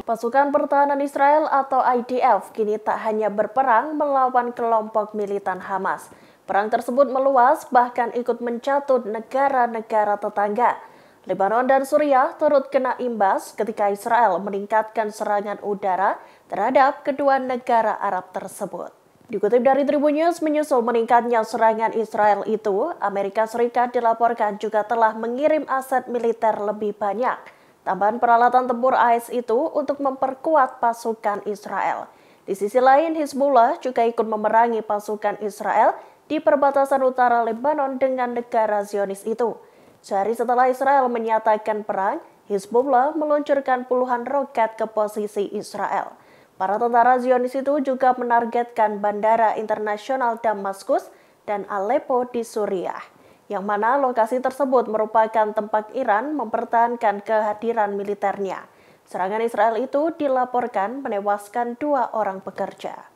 Pasukan Pertahanan Israel atau IDF kini tak hanya berperang melawan kelompok militan Hamas. Perang tersebut meluas bahkan ikut mencatut negara-negara tetangga. Lebanon dan Suriah turut kena imbas ketika Israel meningkatkan serangan udara terhadap kedua negara Arab tersebut. Dikutip dari Tribun News, menyusul meningkatnya serangan Israel itu, Amerika Serikat dilaporkan juga telah mengirim aset militer lebih banyak. Tambahan peralatan tempur AS itu untuk memperkuat pasukan Israel. Di sisi lain, Hizbullah juga ikut memerangi pasukan Israel di perbatasan utara Lebanon dengan negara Zionis itu. Sehari setelah Israel menyatakan perang, Hizbullah meluncurkan puluhan roket ke posisi Israel. Para tentara Zionis itu juga menargetkan bandara internasional Damaskus dan Aleppo di Suriah, yang mana lokasi tersebut merupakan tempat Iran mempertahankan kehadiran militernya. Serangan Israel itu dilaporkan menewaskan 2 orang pekerja.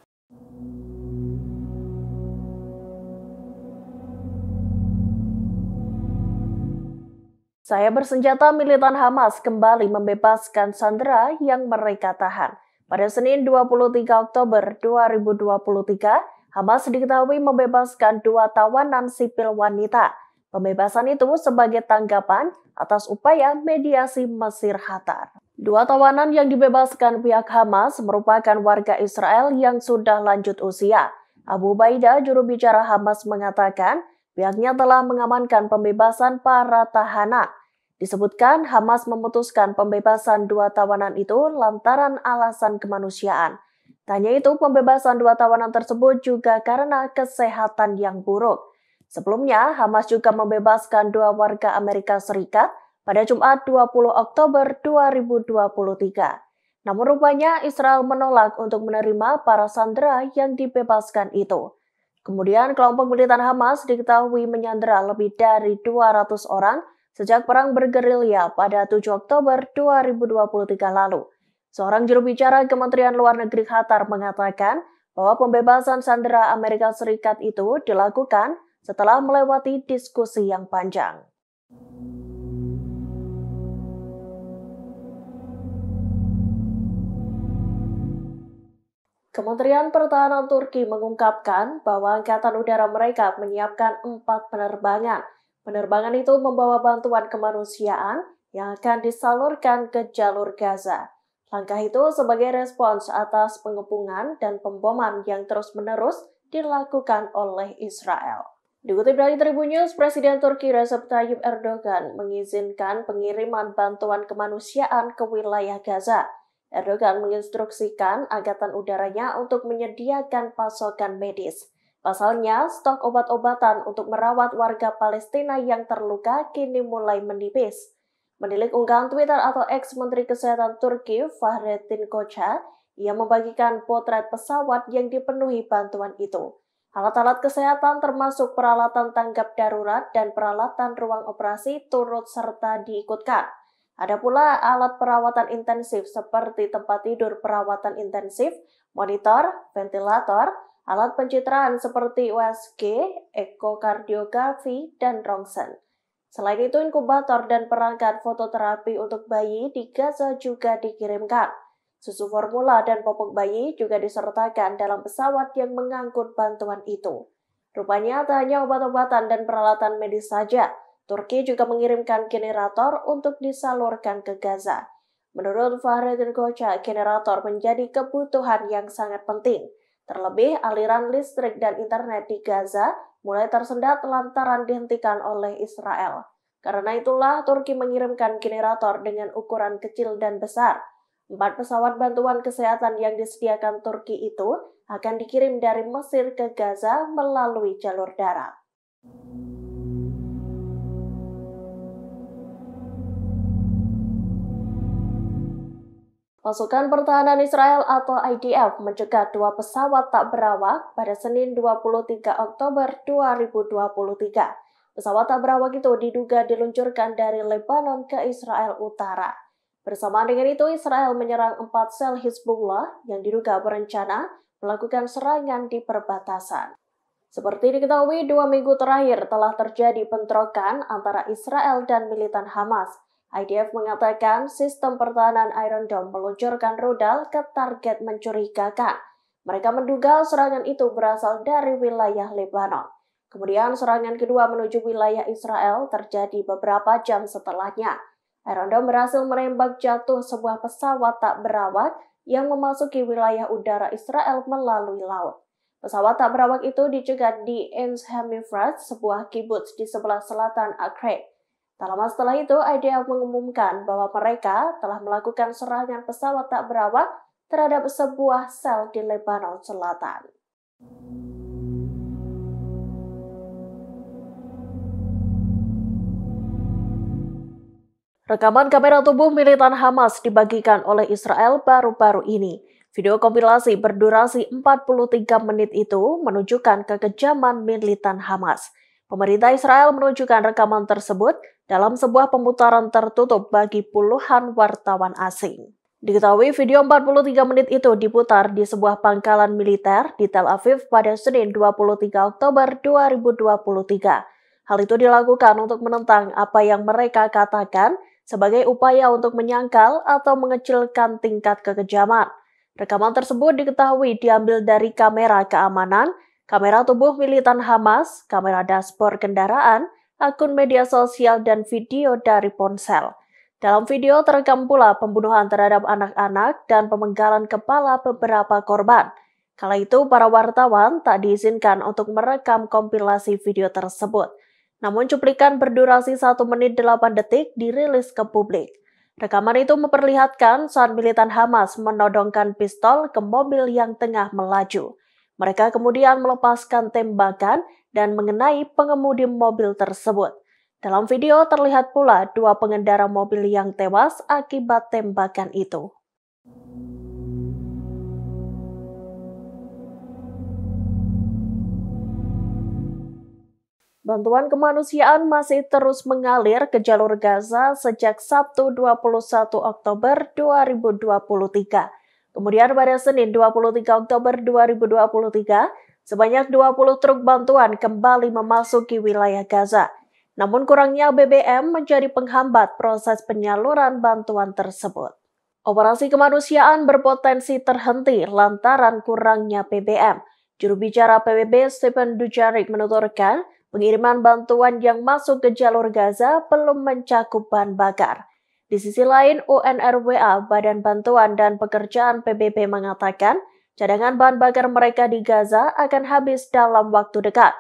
Saya bersenjata militan Hamas kembali membebaskan sandera yang mereka tahan. Pada Senin 23 Oktober 2023, Hamas diketahui membebaskan 2 tawanan sipil wanita. Pembebasan itu sebagai tanggapan atas upaya mediasi Mesir Qatar. 2 tawanan yang dibebaskan pihak Hamas merupakan warga Israel yang sudah lanjut usia. Abu Ubaidah, juru bicara Hamas, mengatakan pihaknya telah mengamankan pembebasan para tahanan. Disebutkan Hamas memutuskan pembebasan 2 tawanan itu lantaran alasan kemanusiaan. Tanya itu, pembebasan 2 tawanan tersebut juga karena kesehatan yang buruk. Sebelumnya, Hamas juga membebaskan 2 warga Amerika Serikat pada Jumat 20 Oktober 2023. Namun rupanya Israel menolak untuk menerima para sandera yang dibebaskan itu. Kemudian kelompok militan Hamas diketahui menyandera lebih dari 200 orang sejak perang bergerilya pada 7 Oktober 2023 lalu. Seorang juru bicara Kementerian Luar Negeri Qatar mengatakan bahwa pembebasan sandera Amerika Serikat itu dilakukan setelah melewati diskusi yang panjang. Kementerian Pertahanan Turki mengungkapkan bahwa Angkatan Udara mereka menyiapkan 4 penerbangan. Penerbangan itu membawa bantuan kemanusiaan yang akan disalurkan ke jalur Gaza. Langkah itu sebagai respons atas pengepungan dan pemboman yang terus-menerus dilakukan oleh Israel. Dikutip dari Tribun News, Presiden Turki Recep Tayyip Erdogan mengizinkan pengiriman bantuan kemanusiaan ke wilayah Gaza. Erdogan menginstruksikan Angkatan Udaranya untuk menyediakan pasokan medis. Pasalnya, stok obat-obatan untuk merawat warga Palestina yang terluka kini mulai menipis. Menilik unggahan Twitter atau X Menteri Kesehatan Turki Fahrettin Koca, ia membagikan potret pesawat yang dipenuhi bantuan itu. Alat-alat kesehatan termasuk peralatan tanggap darurat dan peralatan ruang operasi turut serta diikutkan. Ada pula alat perawatan intensif seperti tempat tidur perawatan intensif, monitor, ventilator, alat pencitraan seperti USG, ekokardiografi, dan rongsen. Selain itu, inkubator dan perangkat fototerapi untuk bayi di Gaza juga dikirimkan. Susu formula dan popok bayi juga disertakan dalam pesawat yang mengangkut bantuan itu. Rupanya tak hanya obat-obatan dan peralatan medis saja, Turki juga mengirimkan generator untuk disalurkan ke Gaza. Menurut Fahrettin Koca, generator menjadi kebutuhan yang sangat penting. Terlebih, aliran listrik dan internet di Gaza mulai tersendat lantaran dihentikan oleh Israel. Karena itulah Turki mengirimkan generator dengan ukuran kecil dan besar. 4 pesawat bantuan kesehatan yang disediakan Turki itu akan dikirim dari Mesir ke Gaza melalui jalur darat. Pasukan Pertahanan Israel atau IDF mencegat 2 pesawat tak berawak pada Senin 23 Oktober 2023. Pesawat tak berawak itu diduga diluncurkan dari Lebanon ke Israel Utara. Bersamaan dengan itu, Israel menyerang 4 sel Hizbullah yang diduga berencana melakukan serangan di perbatasan. Seperti diketahui, 2 minggu terakhir telah terjadi bentrokan antara Israel dan militan Hamas. IDF mengatakan sistem pertahanan Iron Dome meluncurkan rudal ke target mencurigakan. Mereka menduga serangan itu berasal dari wilayah Lebanon. Kemudian serangan kedua menuju wilayah Israel terjadi beberapa jam setelahnya. Iron Dome berhasil menembak jatuh sebuah pesawat tak berawak yang memasuki wilayah udara Israel melalui laut. Pesawat tak berawak itu dicegat di Eins Hemifrat, sebuah kibuts di sebelah selatan Akre. Tak lama setelah itu, IDF mengumumkan bahwa mereka telah melakukan serangan pesawat tak berawak terhadap sebuah sel di Lebanon Selatan. Rekaman kamera tubuh militan Hamas dibagikan oleh Israel baru-baru ini. Video kompilasi berdurasi 43 menit itu menunjukkan kekejaman militan Hamas. Pemerintah Israel menunjukkan rekaman tersebut dalam sebuah pemutaran tertutup bagi puluhan wartawan asing. Diketahui video 43 menit itu diputar di sebuah pangkalan militer di Tel Aviv pada Senin 23 Oktober 2023. Hal itu dilakukan untuk menentang apa yang mereka katakan sebagai upaya untuk menyangkal atau mengecilkan tingkat kekejaman. Rekaman tersebut diketahui diambil dari kamera keamanan, kamera tubuh militan Hamas, kamera dashboard kendaraan, akun media sosial, dan video dari ponsel. Dalam video terekam pula pembunuhan terhadap anak-anak dan pemenggalan kepala beberapa korban. Kala itu, para wartawan tak diizinkan untuk merekam kompilasi video tersebut. Namun cuplikan berdurasi 1 menit 8 detik dirilis ke publik. Rekaman itu memperlihatkan saat militan Hamas menodongkan pistol ke mobil yang tengah melaju. Mereka kemudian melepaskan tembakan dan mengenai pengemudi mobil tersebut. Dalam video terlihat pula 2 pengendara mobil yang tewas akibat tembakan itu. Bantuan kemanusiaan masih terus mengalir ke jalur Gaza sejak Sabtu 21 Oktober 2023. Kemudian pada Senin 23 Oktober 2023, sebanyak 20 truk bantuan kembali memasuki wilayah Gaza. Namun kurangnya BBM menjadi penghambat proses penyaluran bantuan tersebut. Operasi kemanusiaan berpotensi terhenti lantaran kurangnya BBM. Juru bicara PBB Stephane Dujarric menuturkan, pengiriman bantuan yang masuk ke jalur Gaza belum mencakup bahan bakar. Di sisi lain, UNRWA, Badan Bantuan dan Pekerjaan PBB mengatakan, cadangan bahan bakar mereka di Gaza akan habis dalam waktu dekat.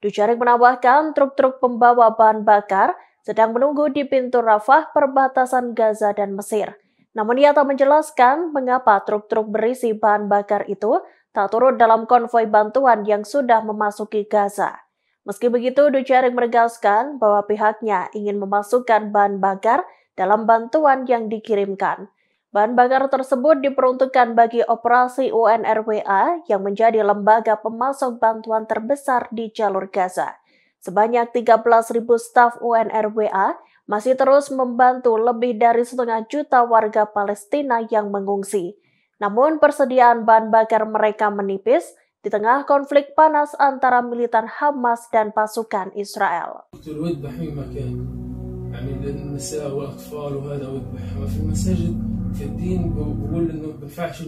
Dujarric menambahkan, truk-truk pembawa bahan bakar sedang menunggu di pintu Rafah perbatasan Gaza dan Mesir. Namun ia tak menjelaskan mengapa truk-truk berisi bahan bakar itu tak turut dalam konvoi bantuan yang sudah memasuki Gaza. Meski begitu, Dujarric menegaskan bahwa pihaknya ingin memasukkan bahan bakar dalam bantuan yang dikirimkan. Bahan bakar tersebut diperuntukkan bagi operasi UNRWA yang menjadi lembaga pemasok bantuan terbesar di jalur Gaza. Sebanyak 13.000 staf UNRWA masih terus membantu lebih dari 500.000 warga Palestina yang mengungsi. Namun persediaan bahan bakar mereka menipis di tengah konflik panas antara militan Hamas dan pasukan Israel.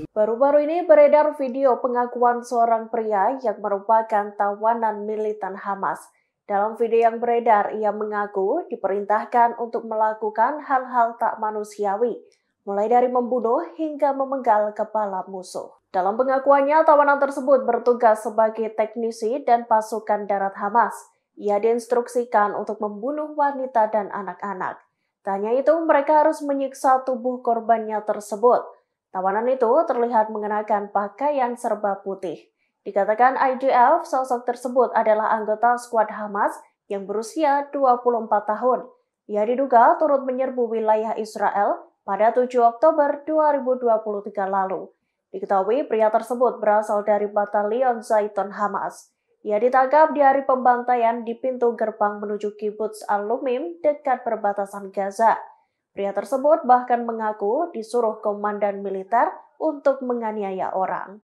Baru-baru ini beredar video pengakuan seorang pria yang merupakan tawanan militan Hamas. Dalam video yang beredar, ia mengaku diperintahkan untuk melakukan hal-hal tak manusiawi, mulai dari membunuh hingga memenggal kepala musuh. Dalam pengakuannya, tawanan tersebut bertugas sebagai teknisi dan pasukan darat Hamas. Ia diinstruksikan untuk membunuh wanita dan anak-anak. Tak hanya itu, mereka harus menyiksa tubuh korbannya tersebut. Tawanan itu terlihat mengenakan pakaian serba putih. Dikatakan IDF, sosok tersebut adalah anggota skuad Hamas yang berusia 24 tahun. Ia diduga turut menyerbu wilayah Israel pada 7 Oktober 2023 lalu. Diketahui pria tersebut berasal dari batalion Zaiton Hamas. Ia ditangkap di hari pembantaian di pintu gerbang menuju kibuts Al-Lumim dekat perbatasan Gaza. Pria tersebut bahkan mengaku disuruh komandan militer untuk menganiaya orang.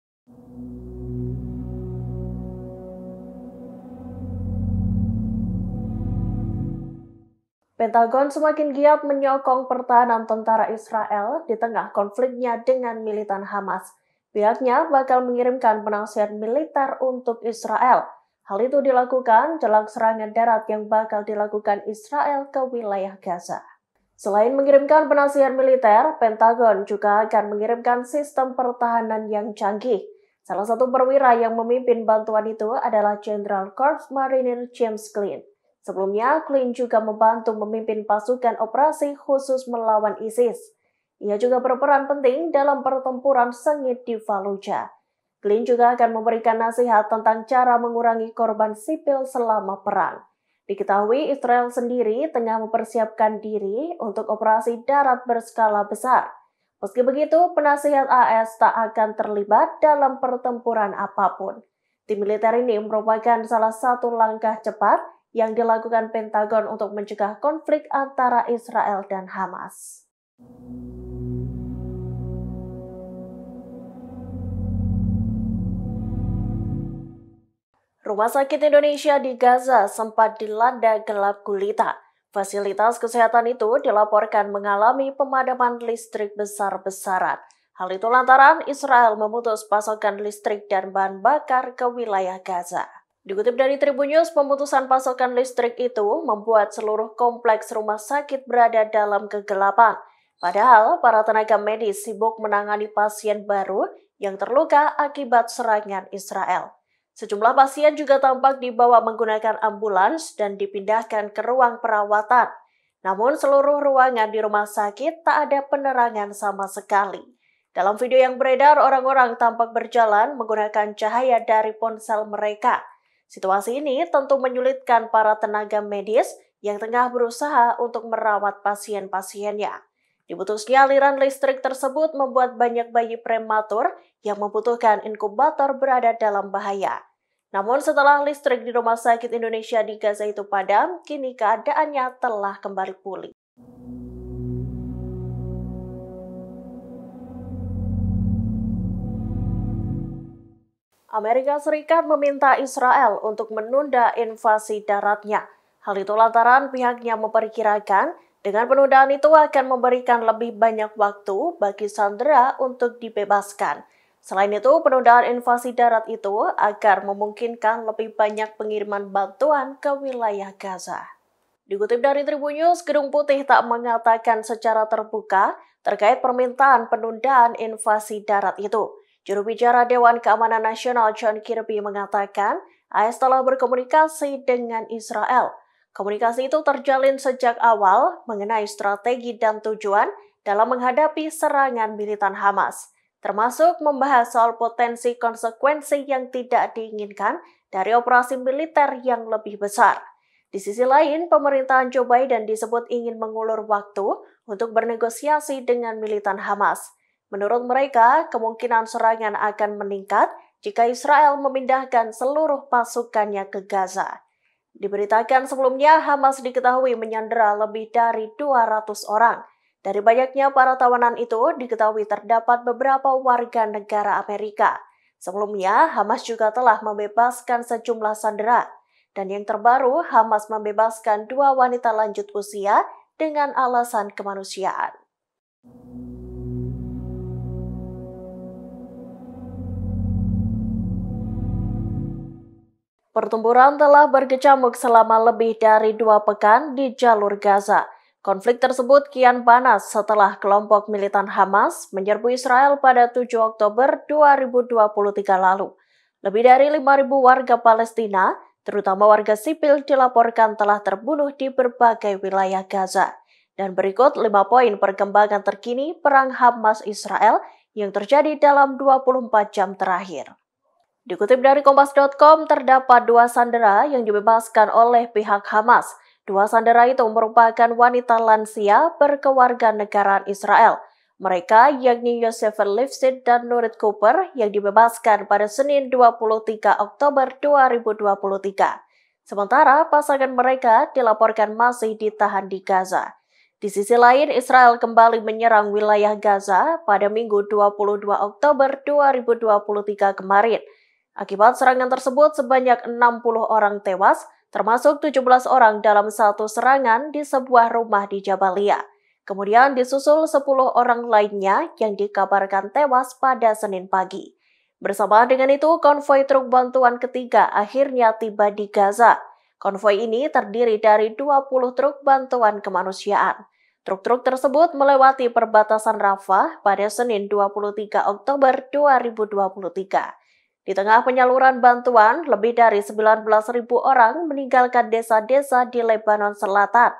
Pentagon semakin giat menyokong pertahanan tentara Israel di tengah konfliknya dengan militan Hamas. Pihaknya bakal mengirimkan penasihat militer untuk Israel. Hal itu dilakukan jelang serangan darat yang bakal dilakukan Israel ke wilayah Gaza. Selain mengirimkan penasihat militer, Pentagon juga akan mengirimkan sistem pertahanan yang canggih. Salah satu perwira yang memimpin bantuan itu adalah Jenderal Corps Marinir James Glynn. Sebelumnya, Glynn juga membantu memimpin pasukan operasi khusus melawan ISIS. Ia juga berperan penting dalam pertempuran sengit di Fallujah. Glynn juga akan memberikan nasihat tentang cara mengurangi korban sipil selama perang. Diketahui Israel sendiri tengah mempersiapkan diri untuk operasi darat berskala besar. Meski begitu, penasihat AS tak akan terlibat dalam pertempuran apapun. Tim militer ini merupakan salah satu langkah cepat yang dilakukan Pentagon untuk mencegah konflik antara Israel dan Hamas. Rumah sakit Indonesia di Gaza sempat dilanda gelap gulita. Fasilitas kesehatan itu dilaporkan mengalami pemadaman listrik besar-besaran. Hal itu lantaran Israel memutus pasokan listrik dan bahan bakar ke wilayah Gaza. Dikutip dari Tribun News, pemutusan pasokan listrik itu membuat seluruh kompleks rumah sakit berada dalam kegelapan. Padahal para tenaga medis sibuk menangani pasien baru yang terluka akibat serangan Israel. Sejumlah pasien juga tampak dibawa menggunakan ambulans dan dipindahkan ke ruang perawatan. Namun seluruh ruangan di rumah sakit tak ada penerangan sama sekali. Dalam video yang beredar, orang-orang tampak berjalan menggunakan cahaya dari ponsel mereka. Situasi ini tentu menyulitkan para tenaga medis yang tengah berusaha untuk merawat pasien-pasiennya. Diputusnya aliran listrik tersebut membuat banyak bayi prematur yang membutuhkan inkubator berada dalam bahaya. Namun setelah listrik di Rumah Sakit Indonesia di Gaza itu padam, kini keadaannya telah kembali pulih. Amerika Serikat meminta Israel untuk menunda invasi daratnya. Hal itu lantaran pihaknya memperkirakan dengan penundaan itu akan memberikan lebih banyak waktu bagi sandera untuk dibebaskan. Selain itu, penundaan invasi darat itu agar memungkinkan lebih banyak pengiriman bantuan ke wilayah Gaza. Dikutip dari Tribun News, Gedung Putih tak mengatakan secara terbuka terkait permintaan penundaan invasi darat itu. Juru bicara Dewan Keamanan Nasional John Kirby mengatakan, AS telah berkomunikasi dengan Israel. Komunikasi itu terjalin sejak awal mengenai strategi dan tujuan dalam menghadapi serangan militan Hamas, termasuk membahas soal potensi konsekuensi yang tidak diinginkan dari operasi militer yang lebih besar. Di sisi lain, pemerintahan Joe Biden disebut ingin mengulur waktu untuk bernegosiasi dengan militan Hamas. Menurut mereka, kemungkinan serangan akan meningkat jika Israel memindahkan seluruh pasukannya ke Gaza. Diberitakan sebelumnya, Hamas diketahui menyandera lebih dari 200 orang. Dari banyaknya para tawanan itu, diketahui terdapat beberapa warga negara Amerika. Sebelumnya, Hamas juga telah membebaskan sejumlah sandera. Dan yang terbaru, Hamas membebaskan 2 wanita lanjut usia dengan alasan kemanusiaan. Pertempuran telah berkecamuk selama lebih dari 2 pekan di jalur Gaza. Konflik tersebut kian panas setelah kelompok militan Hamas menyerbu Israel pada 7 Oktober 2023 lalu. Lebih dari 5.000 warga Palestina, terutama warga sipil, dilaporkan telah terbunuh di berbagai wilayah Gaza. Dan berikut 5 poin perkembangan terkini perang Hamas-Israel yang terjadi dalam 24 jam terakhir. Dikutip dari Kompas.com, terdapat 2 sandera yang dibebaskan oleh pihak Hamas. 2 sandera itu merupakan wanita lansia berkewarganegaraan Israel. Mereka yakni Yosef Lifshitz dan Nurit Cooper yang dibebaskan pada Senin 23 Oktober 2023. Sementara pasangan mereka dilaporkan masih ditahan di Gaza. Di sisi lain, Israel kembali menyerang wilayah Gaza pada Minggu 22 Oktober 2023 kemarin. Akibat serangan tersebut, sebanyak 60 orang tewas, termasuk 17 orang dalam satu serangan di sebuah rumah di Jabalia. Kemudian disusul 10 orang lainnya yang dikabarkan tewas pada Senin pagi. Bersamaan dengan itu, konvoi truk bantuan ketiga akhirnya tiba di Gaza. Konvoi ini terdiri dari 20 truk bantuan kemanusiaan. Truk-truk tersebut melewati perbatasan Rafah pada Senin 23 Oktober 2023. Di tengah penyaluran bantuan, lebih dari 19.000 orang meninggalkan desa-desa di Lebanon Selatan.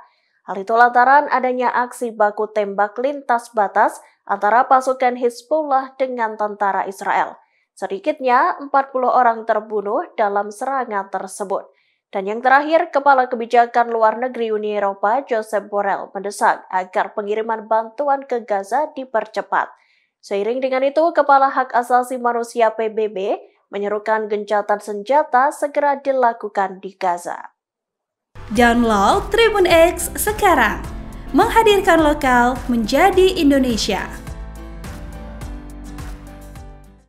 Hal itu lantaran adanya aksi baku tembak lintas batas antara pasukan Hizbullah dengan tentara Israel. Sedikitnya 40 orang terbunuh dalam serangan tersebut. Dan yang terakhir, Kepala Kebijakan Luar Negeri Uni Eropa, Josep Borrell, mendesak agar pengiriman bantuan ke Gaza dipercepat. Seiring dengan itu, Kepala Hak Asasi Manusia PBB menyerukan gencatan senjata segera dilakukan di Gaza. Download Tribun X sekarang, menghadirkan lokal menjadi Indonesia.